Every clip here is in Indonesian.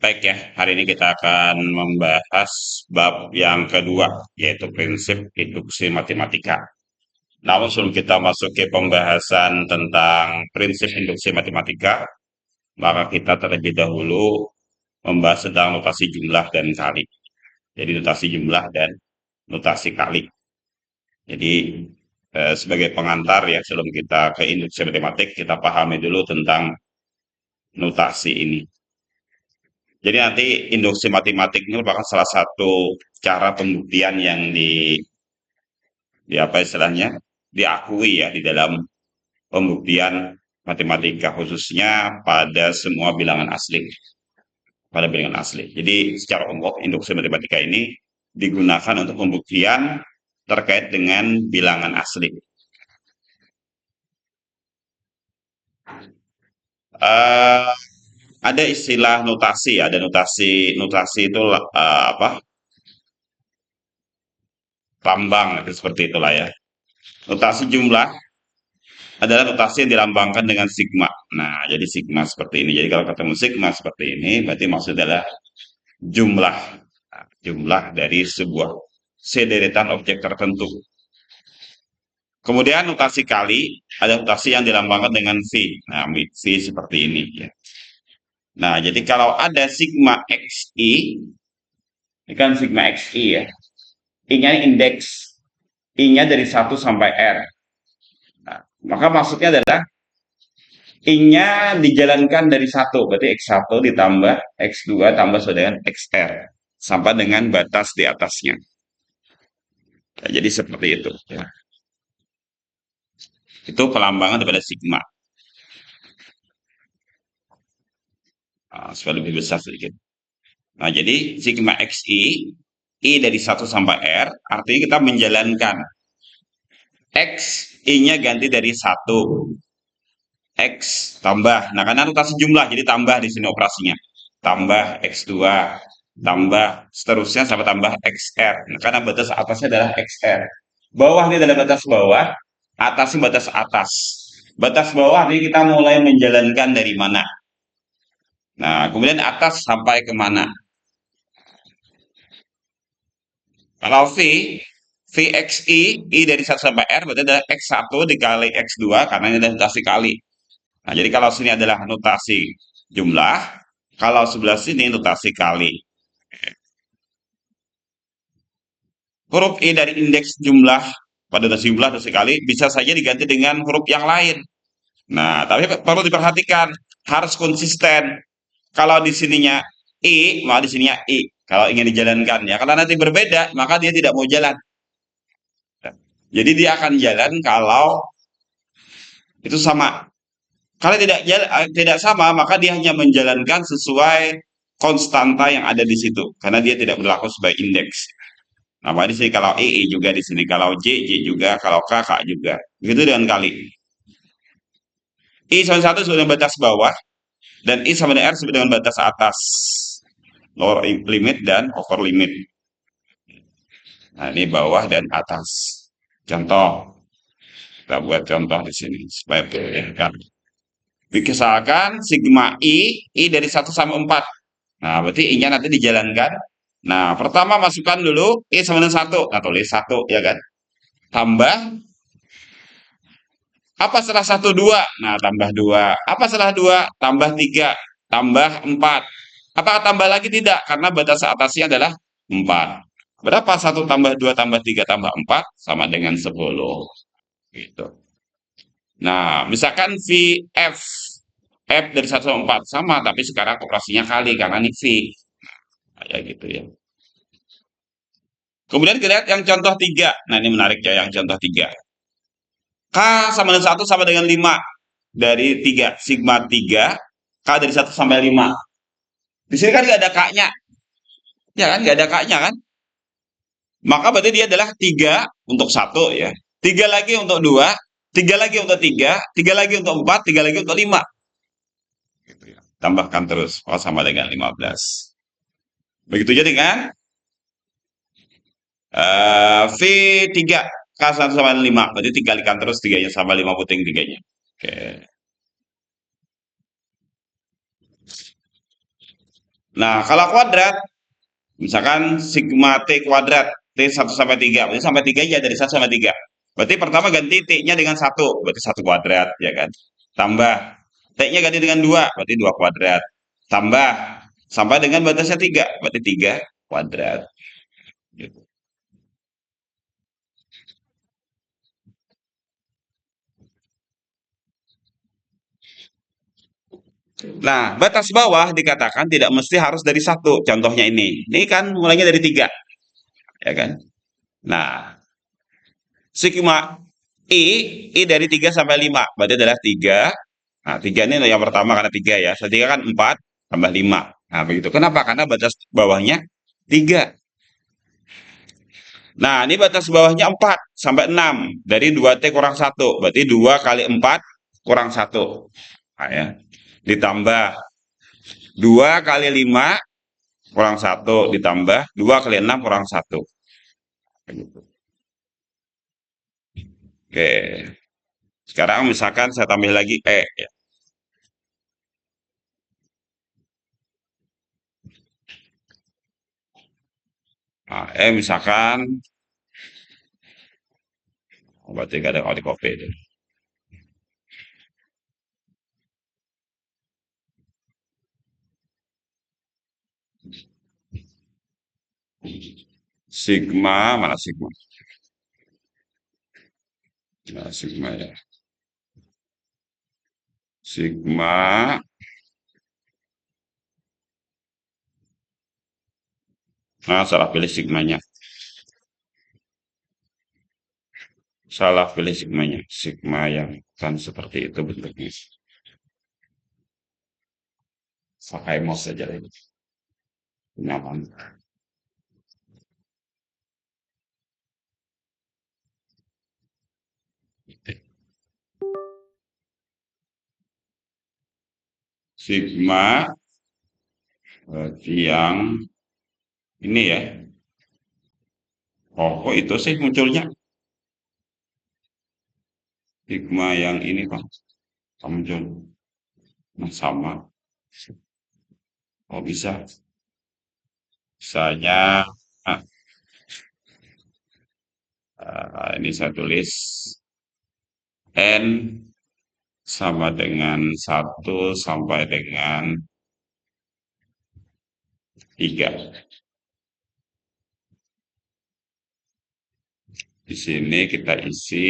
Baik ya, hari ini kita akan membahas bab yang kedua, yaitu prinsip induksi matematika. Namun sebelum kita masuk ke pembahasan tentang prinsip induksi matematika, maka kita terlebih dahulu membahas tentang notasi jumlah dan kali. Jadi notasi jumlah dan notasi kali. Jadi sebagai pengantar ya, sebelum kita ke induksi matematik, kita pahami dulu tentang notasi ini. Jadi nanti induksi matematik ini merupakan salah satu cara pembuktian yang di apa istilahnya diakui ya di dalam pembuktian matematika khususnya pada semua bilangan asli, pada bilangan asli. Jadi secara umum induksi matematika ini digunakan untuk pembuktian terkait dengan bilangan asli. Eh, ada istilah notasi, ada notasi notasi itu apa lambang itu seperti itulah ya. Notasi jumlah adalah notasi yang dilambangkan dengan sigma. Nah, jadi sigma seperti ini. Jadi kalau ketemu sigma seperti ini, berarti maksudnya adalah jumlah. Nah, jumlah dari sebuah sederetan objek tertentu. Kemudian notasi kali, ada notasi yang dilambangkan dengan V. Nah, V seperti ini. Ya. Nah, jadi kalau ada sigma XI, ini kan sigma XI ya. I-nya indeks. I-nya dari 1 sampai R. Nah, maka maksudnya adalah I-nya dijalankan dari 1, berarti X1 ditambah X2 tambah sama dengan XR, sampai dengan batas di atasnya. Ya, jadi seperti itu. Ya. Itu pelambangan daripada sigma. Nah, supaya lebih besar sedikit. Nah, jadi sigma XI, I dari 1 sampai R, artinya kita menjalankan X, I-nya ganti dari 1, X tambah. Nah, karena notasi jumlah, jadi tambah di sini operasinya. Tambah X2, tambah seterusnya sampai tambah XR. Nah, karena batas atasnya adalah XR. Bawah ini adalah batas bawah, atas ini batas atas. Batas bawah ini kita mulai menjalankan dari mana. Nah, kemudian atas sampai ke mana. Kalau VXI, I dari 1 sampai R, berarti adalah X1 dikali X2, karena ini adalah notasi kali. Nah, jadi kalau sini adalah notasi jumlah, kalau sebelah sini notasi kali. Huruf I dari indeks jumlah pada notasi jumlah notasi kali bisa saja diganti dengan huruf yang lain. Nah, tapi perlu diperhatikan harus konsisten. Kalau di sininya I, maka di sininya I. Kalau ingin dijalankan ya, kalau nanti berbeda, maka dia tidak mau jalan. Jadi dia akan jalan kalau itu sama. Kalau tidak sama, maka dia hanya menjalankan sesuai konstanta yang ada di situ, karena dia tidak berlaku sebagai indeks. Nah, di sini kalau E juga di sini, kalau J juga, kalau K juga. Begitu dengan kali. I sama 1 sesuai dengan batas bawah, dan I sama dengan R sesuai dengan batas atas. Lower limit dan upper limit. Nah, ini bawah dan atas. Contoh. Kita buat contoh di sini, supaya kan. Misalkan sigma I dari 1 sampai 4. Nah, berarti I-nya nanti dijalankan. Nah, pertama masukkan dulu I sama dengan 1. Nah, tulis 1, ya kan? Tambah apa setelah 1, 2? Nah, tambah 2. Apa setelah 2? Tambah 3. Tambah 4. Apakah tambah lagi? Tidak, karena batas atasnya adalah 4. Berapa 1 tambah 2 tambah 3 tambah 4? Sama dengan 10. Gitu. Nah, misalkan VF. F dari 1 sampai 4 sama, tapi sekarang operasinya kali, karena ini V. Nah, ya gitu ya. Kemudian kita lihat yang contoh 3. Nah, ini menarik ya, yang contoh 3. K sama dengan 1 sama dengan 5. Dari 3. Sigma 3. K dari 1 sampai 5. Di sini kan nggak ada K-nya. Ya kan, nggak ada K-nya kan. Maka berarti dia adalah 3 untuk 1 ya. 3 lagi untuk 2. 3 lagi untuk 3. 3 lagi untuk 4. 3 lagi untuk 5. Gitu ya. Tambahkan terus. Oh, sama dengan 15. Begitu jadi kan? V3. K1 sama 5. Berarti 3 kalikan terus 3-nya sama 5 puting 3-nya. Oke. Nah, kalau kuadrat, misalkan sigma T kuadrat, T 1 sampai 3, berarti sampai 3 aja, dari 1 sampai 3. Berarti pertama ganti T-nya dengan 1, berarti 1 kuadrat, ya kan? Tambah, T-nya ganti dengan 2, berarti 2 kuadrat. Tambah, sampai dengan batasnya 3, berarti 3 kuadrat. Gitu. Nah, batas bawah dikatakan tidak mesti harus dari 1. Contohnya ini. Ini kan mulainya dari 3, ya kan? Nah, sigma I dari 3 sampai 5. Berarti adalah 3. Nah, 3 ini yang pertama karena 3 ya. Tiga kan 4 tambah 5. Nah, begitu. Kenapa? Karena batas bawahnya 3. Nah, ini batas bawahnya 4 sampai 6. Dari 2T kurang 1. Berarti 2 kali 4 kurang 1. Nah, ya. Ditambah 2 kali 5 kurang 1. Ditambah 2 kali 6 kurang 1. Begitu. Oke. Sekarang misalkan saya tambah lagi E. Ya. Nah, E misalkan, berarti nggak ada kalau di copy itu. Sigma, mana sigma? Nah, sigma ya. Sigma, nah salah pilih sigmanya. Salah pilih sigmanya. Sigma yang kan seperti itu bentuknya. Pakai mouse saja lagi. Nyaman. Sigma yang ini ya. Oh, kok itu sih munculnya? Sigma yang ini Pak. Muncul. Nah, sama. Oh, bisa. Misalnya, nah, ini saya tulis N sama dengan 1 sampai dengan 3. Di sini kita isi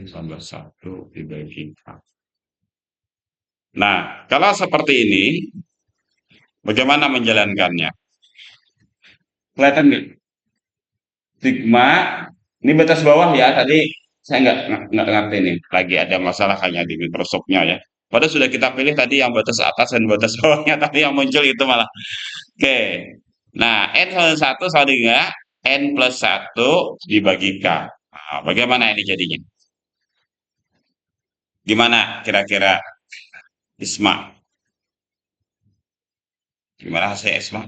tambah 1 dibagi 4. Nah, kalau seperti ini, bagaimana menjalankannya? Kelihatan nggak? Sigma, ini batas bawah ya. Tadi saya nggak ngerti nih. Lagi ada masalah hanya di Microsoft-nya ya. Padahal sudah kita pilih tadi yang batas atas dan batas bawahnya. Tapi yang muncul itu malah. Oke. Nah, N sama 1 sama dengan N plus 1 dibagi K. Nah, bagaimana ini jadinya? Gimana kira-kira Isma? Gimana hasil Isma?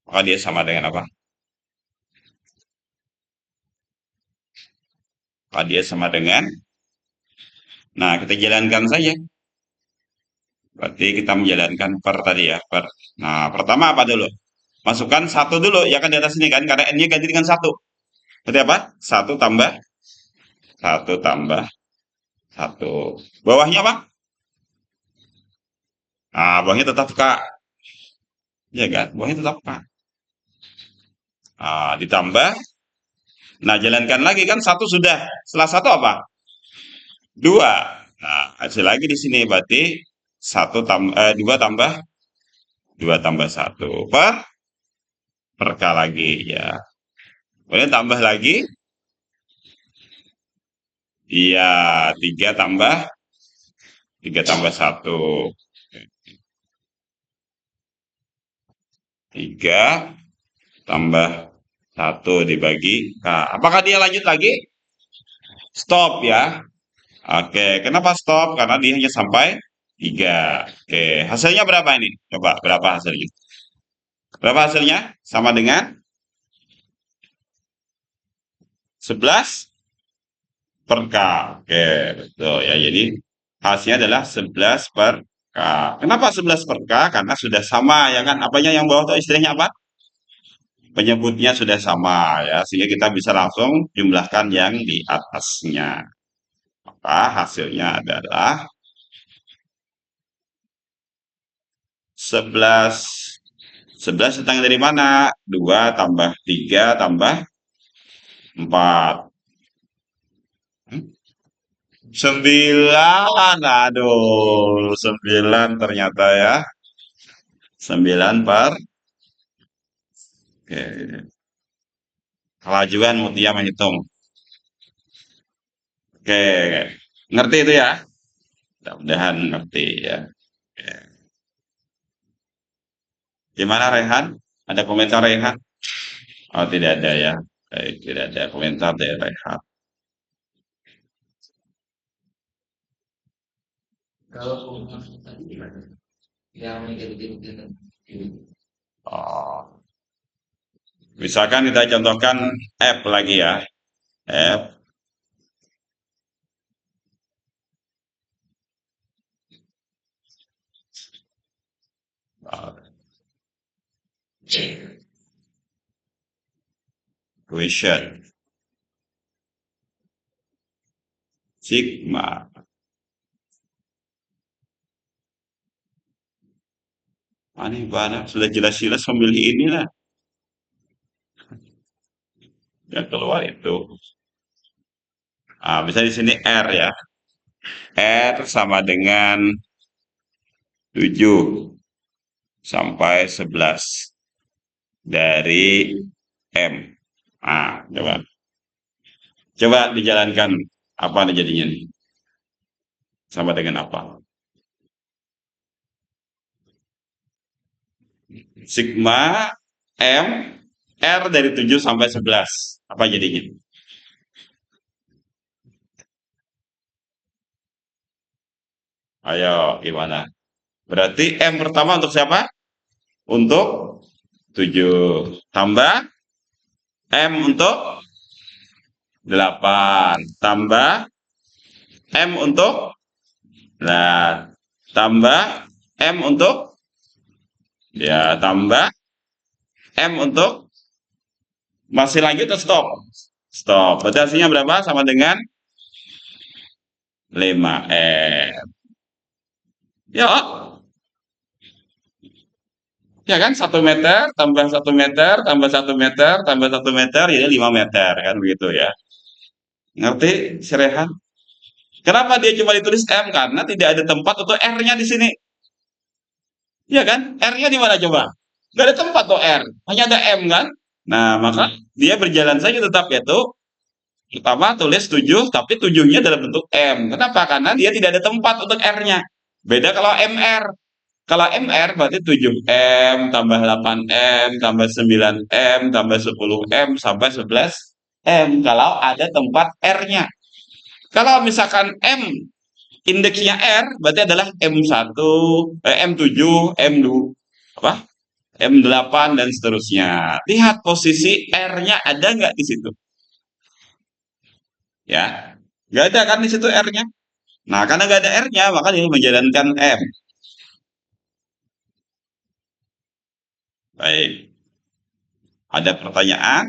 Maka dia sama dengan apa? Maka dia sama dengan, nah kita jalankan saja. Berarti kita menjalankan per tadi ya. Per. Nah, pertama apa dulu? Masukkan 1 dulu, ya kan di atas ini kan, karena N-nya ganti dengan 1. Berarti apa? 1 tambah 1. Bawahnya apa? Nah, bawahnya tetap K. Ya kan? Bawahnya tetap K. Nah, ditambah. Nah, jalankan lagi kan 1 sudah. Setelah 1 apa? 2. Nah, hasil lagi di sini berarti 2 tambah 1 per K lagi ya. Kemudian tambah lagi, iya 3 tambah 1. 3 tambah 1 dibagi K. Apakah dia lanjut lagi? Stop ya. Oke, kenapa stop? Karena dia hanya sampai 3. Oke, hasilnya berapa ini? Coba, berapa hasilnya? Berapa hasilnya? Sama dengan 11 per K. Oke, betul ya. Jadi hasilnya adalah 11 per K. Kenapa 11 per K? Karena sudah sama, ya kan? Apanya yang bawah itu istilahnya apa? Penyebutnya sudah sama ya, sehingga kita bisa langsung jumlahkan yang di atasnya. Maka hasilnya adalah 11. 11 datang dari mana? 2 tambah 3 tambah 4. 9. Aduh, 9 ternyata ya. 9 per. Oke. Kelajuan Mutia menghitung. Oke. Ngerti itu ya? Mudah-mudahan ngerti ya. Oke. Gimana Rehan? Ada komentar Rehan? Oh, tidak ada ya. Baik, tidak ada komentar dari Rehan. Kalau pemahaman tadi gimana? Yang menjadi Oh. Misalkan kita contohkan F lagi ya. F. Oh, question. Sigma. Aneh banget. Sudah jelas-jelas memilih inilah. Yang keluar itu. Ah, bisa di sini R ya. R sama dengan 7 sampai 11 dari M. Ah, coba. Coba dijalankan. Apa nih jadinya nih? Sama dengan apa? Sigma M R dari 7 sampai 11. Apa jadinya? Ayo, gimana? Berarti M pertama untuk siapa? Untuk 7. Tambah M untuk 8. Tambah M untuk, nah, tambah M untuk, ya, tambah M untuk, masih lanjut atau stop? Stop. Berarti hasilnya berapa? Sama dengan 5M. Ya, ya kan? 1 meter, tambah 1 meter, tambah 1 meter, tambah 1 meter, jadi 5 meter. Kan begitu ya. Ngerti, si Rehan? Kenapa dia cuma ditulis M? Karena tidak ada tempat untuk R-nya di sini. Iya kan? R-nya di mana coba? Gak ada tempat tuh R. Hanya ada M kan? Nah, maka dia berjalan saja tetap yaitu pertama tulis 7, tapi 7-nya dalam bentuk M. Kenapa? Karena dia tidak ada tempat untuk R-nya. Beda kalau MR. Kalau MR berarti 7M tambah 8M tambah 9M tambah 10M sampai 11M. Kalau ada tempat R-nya. Kalau misalkan M indeksnya R berarti adalah M1, M7, M2, apa? M8 dan seterusnya. Lihat posisi R-nya ada nggak di situ? Ya, nggak ada kan di situ R-nya. Nah, karena nggak ada R-nya, maka dia menjalankan M. Baik, ada pertanyaan?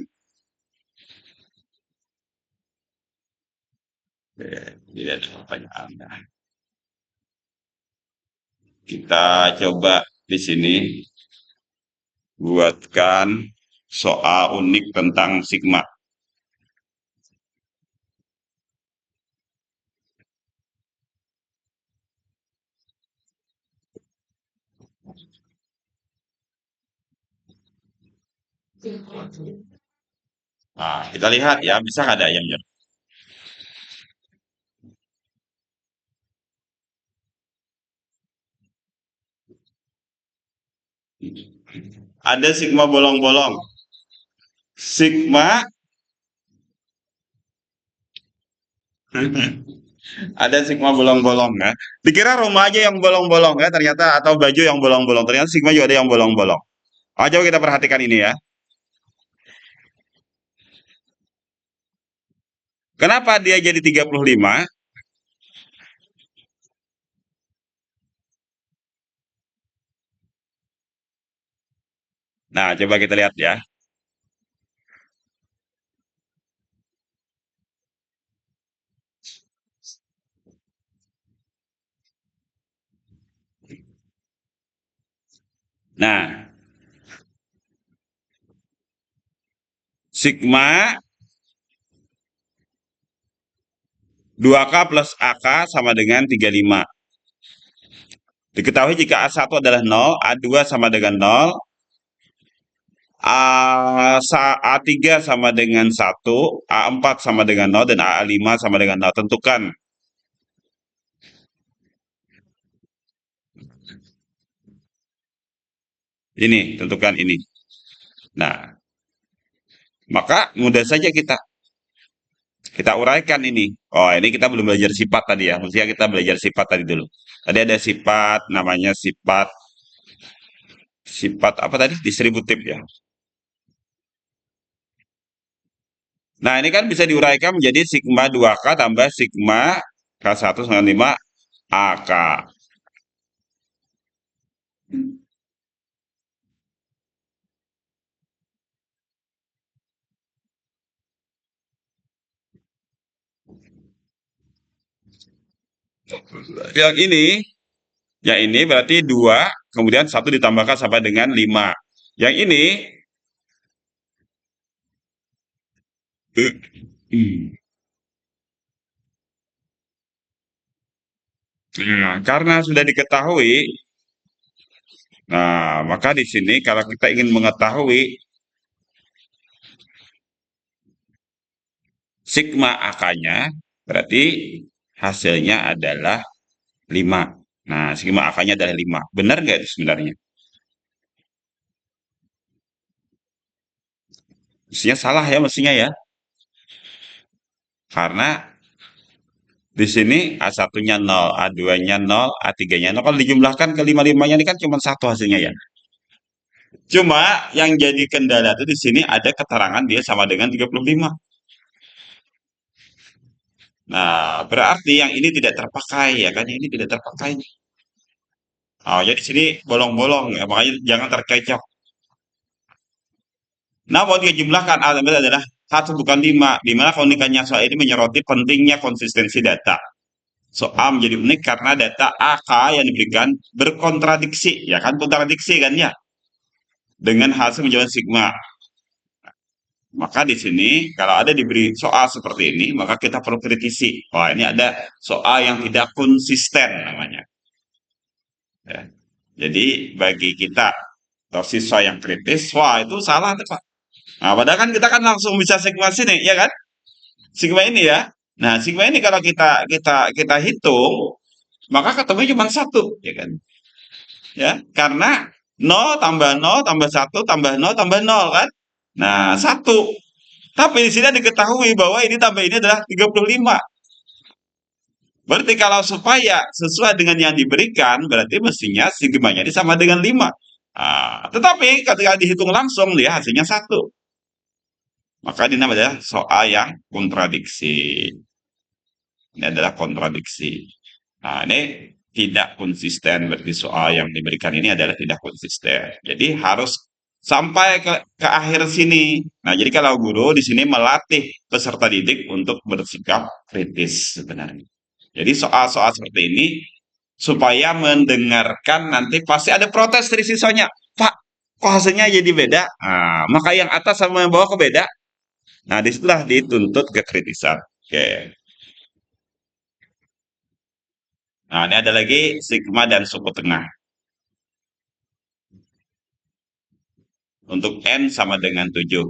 Oke, tidak ada pertanyaan. Nah, kita coba di sini buatkan soal unik tentang sigma. Nah, kita lihat ya, bisa nggak ada ayamnya? Ada sigma bolong-bolong. Sigma Ada sigma bolong-bolong ya. Dikira rumah aja yang bolong-bolong ya, ternyata atau baju yang bolong-bolong. Ternyata sigma juga ada yang bolong-bolong. Coba kita perhatikan ini ya. Kenapa dia jadi 35? Nah, coba kita lihat ya. Nah, sigma 2K plus AK sama dengan 35. Diketahui jika A1 adalah 0, A2 sama dengan 0, A3 sama dengan 1, A4 sama dengan 0, dan A5 sama dengan 0. Tentukan. Ini, tentukan ini. Nah, maka mudah saja kita uraikan ini. Oh, ini kita belum belajar sifat tadi ya. Mestinya kita belajar sifat tadi dulu. Tadi ada sifat, namanya sifat, sifat apa tadi? Distributif ya. Nah, ini kan bisa diuraikan menjadi sigma 2K tambah sigma K1 sama 5 AK. Yang ini berarti 2, kemudian 1 ditambahkan sampai dengan 5. Yang ini, karena sudah diketahui, nah, maka di sini kalau kita ingin mengetahui sigma AK-nya, berarti hasilnya adalah 5. Nah, sigma AK-nya adalah 5. Benar nggak itu sebenarnya? Mestinya salah ya, mestinya ya. Karena di sini A1-nya 0, A2-nya 0, A3-nya 0. Kalau dijumlahkan ke 5-5-nya ini kan cuma satu hasilnya ya. Cuma yang jadi kendala itu di sini ada keterangan dia sama dengan 35. Nah, berarti yang ini tidak terpakai ya kan? Ini tidak terpakai. Oh, jadi sini bolong-bolong ya, makanya jangan terkecoh. Nah, mau dijumlahkan A dan B adalah satu bukan 5. Di mana keunikannya soal ini menyoroti pentingnya konsistensi data. Soal menjadi unik karena data AK yang diberikan berkontradiksi, ya kan kontradiksi kan ya, dengan hasil menjawab sigma. Maka di sini kalau ada diberi soal seperti ini, maka kita perlu kritisi. Wah, ini ada soal yang tidak konsisten namanya. Ya. Jadi bagi kita atau siswa yang kritis, wah itu salah tuh Pak. Nah, padahal kan kita kan langsung bisa sigma sini, ya kan? Sigma ini ya. Nah, sigma ini kalau kita hitung, maka ketemu cuma satu, ya kan? Ya, karena 0 tambah 1 tambah 0 kan? Nah, satu. Tapi di sini diketahui bahwa ini tambah ini adalah 35. Berarti kalau supaya sesuai dengan yang diberikan, berarti mestinya sigmanya ini sama dengan 5. Tetapi ketika dihitung langsung, dia hasilnya satu. Maka ini namanya soal yang kontradiksi. Ini adalah kontradiksi. Nah, ini tidak konsisten, berarti soal yang diberikan ini adalah tidak konsisten. Jadi harus sampai ke akhir sini. Nah, jadi kalau guru di sini melatih peserta didik untuk bersikap kritis sebenarnya. Jadi soal-soal seperti ini supaya mendengarkan nanti pasti ada protes dari siswanya. Pak, kok hasilnya jadi beda? Nah, maka yang atas sama yang bawah kok beda? Nah, disitulah dituntut kekritisan. Oke. Nah, ini ada lagi sigma dan suku tengah. Untuk N sama dengan 7.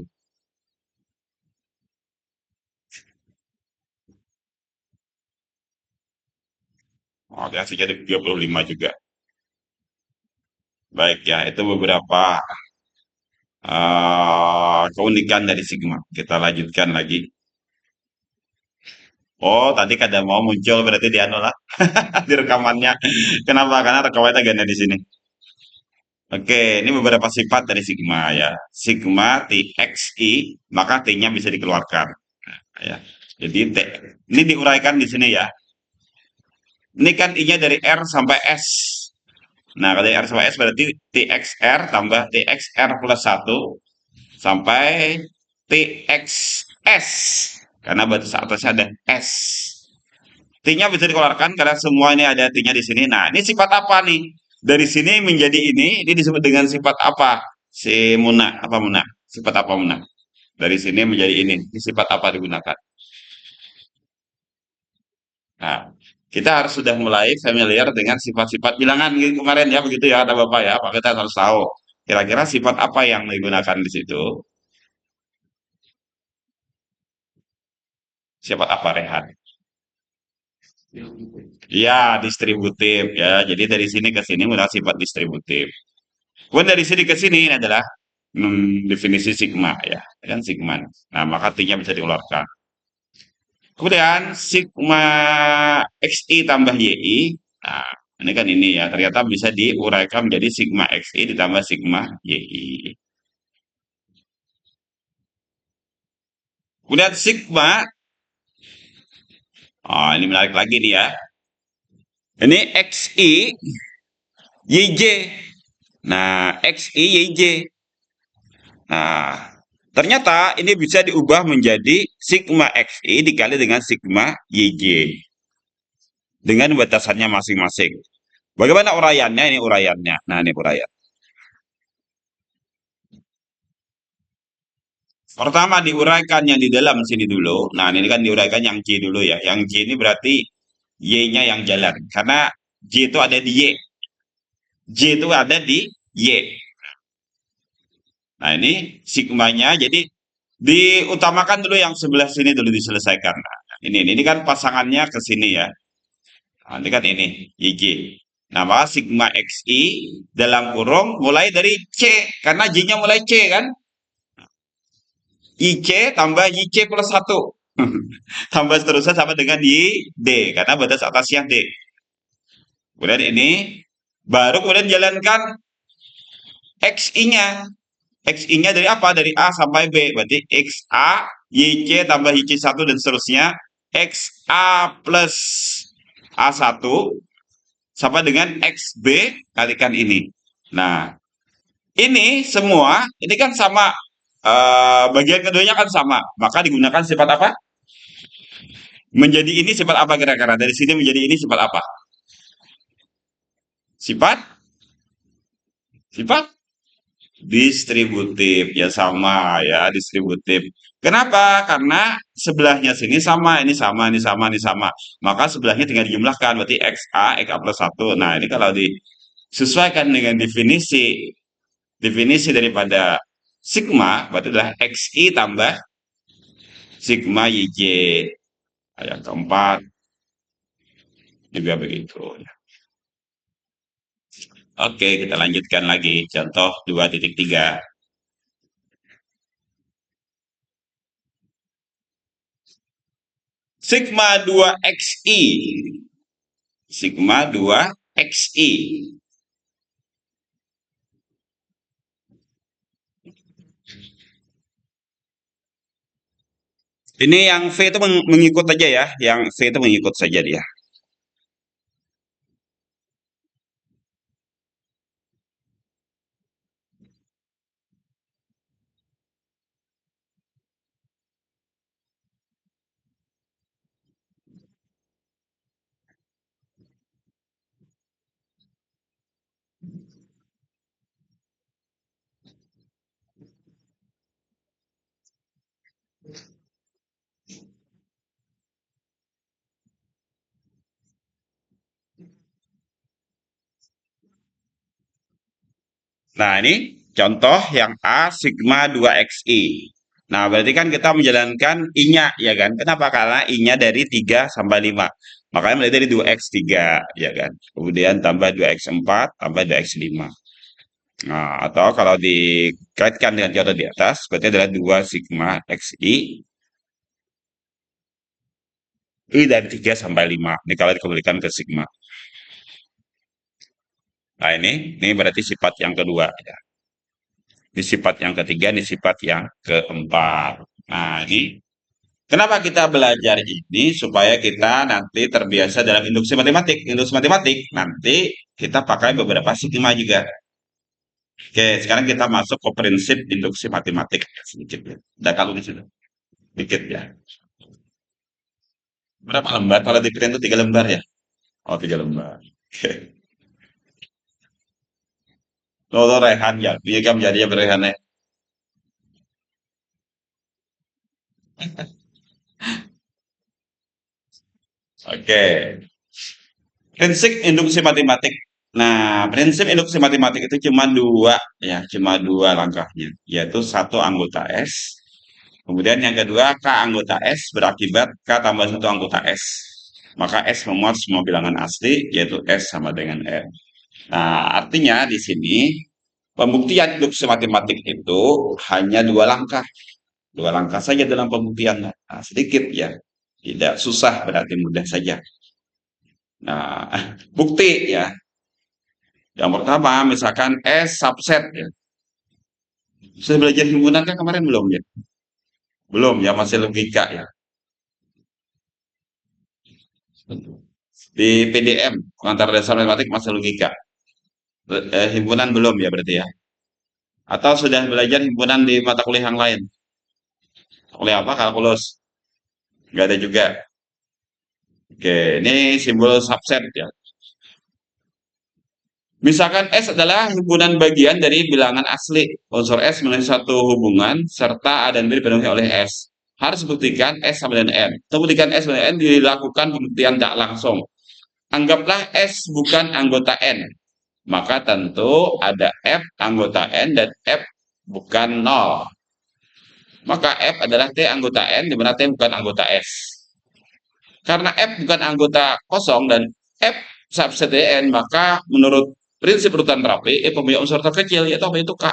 Oke, hasilnya 35 juga. Baik ya, itu beberapa keunikan dari sigma. Kita lanjutkan lagi. Oh, tadi kada mau muncul berarti di anu lah, di rekamannya. Kenapa? Karena rekamannya ganda di sini. Oke, ini beberapa sifat dari sigma ya. Sigma TXI, maka T-nya bisa dikeluarkan. Nah, ya. Jadi T, ini diuraikan di sini ya. Ini kan I-nya dari R sampai S. Nah, kalau dari R sampai S berarti TXR tambah TXR plus 1 sampai TXS. Karena batas atasnya ada S. T-nya bisa dikeluarkan karena semua ini ada T-nya di sini. Nah, ini sifat apa nih? Dari sini menjadi ini disebut dengan sifat apa? Si Muna, apa Muna? Sifat apa Muna? Dari sini menjadi ini sifat apa digunakan? Nah, kita harus sudah mulai familiar dengan sifat-sifat bilangan gitu kemarin ya, begitu ya, ada Bapak ya, Pak kita harus tahu. Kira-kira sifat apa yang digunakan di situ? Sifat apa, Rehan? Ya, distributif ya. Jadi dari sini ke sini udah sifat distributif. Kemudian dari sini ke sini ini adalah definisi sigma ya, kan sigma. Nah, maka T-nya bisa dikeluarkan. Kemudian sigma XI tambah YI. Nah, ini kan ini ya, ternyata bisa diuraikan menjadi sigma XI ditambah sigma YI. Kemudian sigma, oh ini menarik lagi nih ya. Ini XI YJ. Nah, XI YJ. Nah, ternyata ini bisa diubah menjadi sigma XI dikali dengan sigma YJ dengan batasannya masing-masing. Bagaimana uraiannya? Ini uraiannya. Nah, ini uraian. Pertama diuraikan yang di dalam sini dulu. Nah, ini kan diuraikan yang J dulu ya. Yang J ini berarti Y-nya yang jalan. Karena J itu ada di Y. J itu ada di Y. Nah, ini sigmanya. Jadi diutamakan dulu yang sebelah sini dulu diselesaikan. Nah, ini kan pasangannya ke sini ya. Nah, ini kan ini YJ. Nah, maka sigma XI dalam kurung mulai dari C. Karena J-nya mulai C kan. IC tambah YC plus 1. Tambah seterusnya sama dengan YD. Karena batas atasnya D. Kemudian ini. Baru kemudian jalankan XI-nya. XI-nya dari apa? Dari A sampai B. Berarti XA, YC tambah YC1 dan seterusnya. XA plus A1 sama dengan XB kalikan ini. Nah, ini semua, ini kan sama. Bagian keduanya kan sama. Maka digunakan sifat apa? Menjadi ini sifat apa kira-kira? Dari sini menjadi ini sifat apa? Sifat? Sifat? Distributif. Ya sama ya, distributif. Kenapa? Karena sebelahnya sini sama, ini sama, ini sama, ini sama. Maka sebelahnya tinggal dijumlahkan. Berarti XA plus 1. Nah, ini kalau disesuaikan dengan definisi daripada sigma, berarti adalah XI tambah sigma YJ. Yang keempat juga begitu. Oke, kita lanjutkan lagi. Contoh 2.3. Sigma 2XI. Sigma 2XI. Ini yang V itu mengikut aja ya. Yang V itu mengikut saja dia. Nah, ini contoh yang A sigma 2XI. Nah, berarti kan kita menjalankan I-nya, ya kan? Kenapa? Karena I-nya dari 3 sampai 5. Makanya mulai dari 2X3, ya kan? Kemudian tambah 2X4, tambah 2X5. Nah, atau kalau dikaitkan dengan contoh di atas, berarti adalah 2 sigma XI I dari 3 sampai 5. Ini kalau dikembalikan ke sigma. Nah, ini berarti sifat yang kedua. Ya. Ini sifat yang ketiga, ini sifat yang keempat. Nah, ini kenapa kita belajar ini? Supaya kita nanti terbiasa dalam induksi matematik. Induksi matematik, nanti kita pakai beberapa sigma juga. Oke, sekarang kita masuk ke prinsip induksi matematik. Sedikit ya. Udah kalau di situ. Dikit ya. Berapa lembar? Kalau di print itu 3 lembar ya? Oh, 3 lembar. Oke. Lo Rehan ya. Iya kan jadinya berehan ya. Oke. Prinsip induksi matematik. Nah, prinsip induksi matematik itu cuma dua, ya, cuma dua langkahnya, yaitu satu anggota S, kemudian yang kedua K anggota S berakibat K tambah satu anggota S. Maka S memuat semua bilangan asli, yaitu S sama dengan N. Nah, artinya di sini pembuktian induksi matematik itu hanya dua langkah saja dalam pembuktian. Nah, sedikit ya, tidak susah berarti mudah saja. Nah, bukti ya. Yang pertama, misalkan S subset ya. Sudah belajar himpunan kan kemarin belum ya? Belum ya, masih logika ya. Di PDM, pengantar dasar matematik masih logika. Himpunan belum ya berarti ya. Atau sudah belajar himpunan di mata kuliah yang lain. Kuliah apa? Kalkulus. Nggak ada juga. Oke, ini simbol subset ya. Misalkan S adalah himpunan bagian dari bilangan asli. Unsur S memiliki satu hubungan serta A dan B dipenuhi oleh S. Harus buktikan S sama dengan N. Untuk buktikan S sama dengan N dilakukan pembuktian tak langsung. Anggaplah S bukan anggota N. Maka tentu ada F anggota N dan F bukan 0. Maka F adalah T anggota N, di mana T bukan anggota S. Karena F bukan anggota kosong dan F subset N, maka menurut prinsip urutan rapi, mempunyai unsur terkecil, yaitu apa itu K.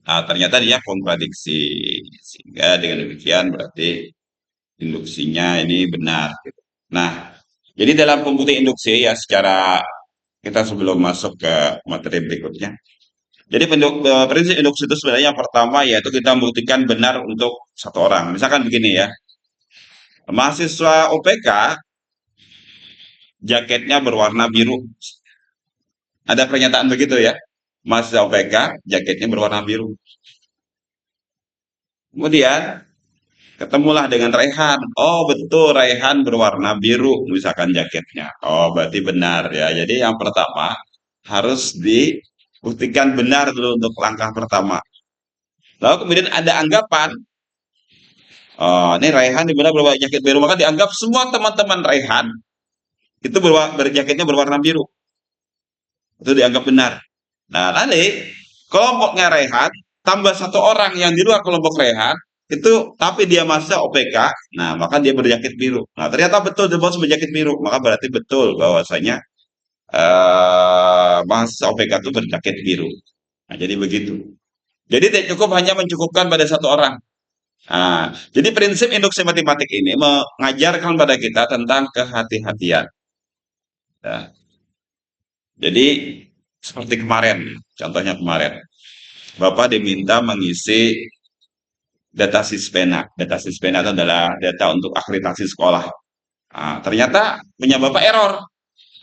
Nah, ternyata dia kontradiksi. Sehingga dengan demikian berarti induksinya ini benar. Nah, jadi dalam pembuktian induksi ya secara kita sebelum masuk ke materi berikutnya. Jadi prinsip induksi itu sebenarnya yang pertama yaitu kita membuktikan benar untuk satu orang. Misalkan begini ya, mahasiswa UPK jaketnya berwarna biru. Ada pernyataan begitu ya, mahasiswa UPK jaketnya berwarna biru. Kemudian ketemulah dengan Raihan. Oh betul, Raihan berwarna biru misalkan jaketnya. Oh berarti benar ya. Jadi yang pertama harus dibuktikan benar dulu untuk langkah pertama. Lalu kemudian ada anggapan, oh ini Raihan benar berwarna jaket biru, maka dianggap semua teman-teman Raihan itu berjaketnya berwarna biru. Itu dianggap benar. Nah nanti kelompoknya Raihan tambah satu orang yang di luar kelompok Raihan itu tapi dia masuk OPK, nah maka dia berjaket biru. Nah ternyata betul dia bos berjaket biru, maka berarti betul bahwasanya mahasiswa OPK itu berjaket biru. Nah jadi begitu. Jadi tidak cukup hanya mencukupkan pada satu orang. Nah, jadi prinsip induksi matematik ini mengajarkan pada kita tentang kehati-hatian. Ya. Jadi seperti kemarin, contohnya kemarin, Bapak diminta mengisi data Sispena. Data Sispena itu adalah data untuk akreditasi sekolah. Nah, ternyata punya Bapak error.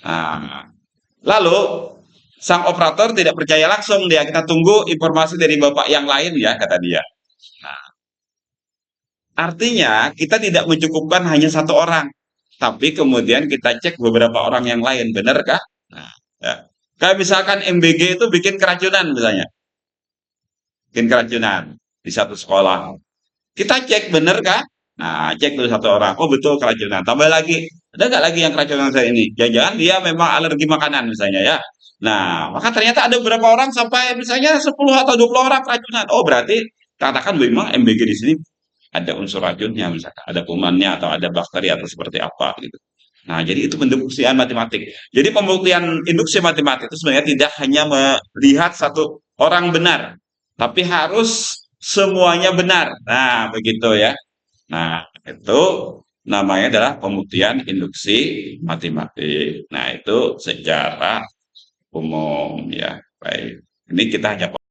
Nah, lalu sang operator tidak percaya langsung dia. Kita tunggu informasi dari Bapak yang lain ya, kata dia. Nah, artinya kita tidak mencukupkan hanya satu orang. Tapi kemudian kita cek beberapa orang yang lain. Benar kah? Nah, ya. Kayak misalkan MBG itu bikin keracunan misalnya. Bikin keracunan di satu sekolah. Kita cek bener kan? Nah, cek dulu satu orang. Oh betul keracunan. Tambah lagi. Ada nggak lagi yang keracunan saya ini? Jangan-jangan dia memang alergi makanan misalnya ya. Nah, maka ternyata ada beberapa orang sampai misalnya 10 atau 20 orang keracunan. Oh berarti katakan memang MBG di sini ada unsur racunnya misalkan. Ada kumannya atau ada bakteri atau seperti apa gitu. Nah, jadi itu pembuktian matematik. Jadi pembuktian induksi matematik itu sebenarnya tidak hanya melihat satu orang benar, tapi harus semuanya benar. Nah, begitu ya. Nah, itu namanya adalah pembuktian induksi matematik. Nah, itu secara umum ya. Baik. Ini kita hanya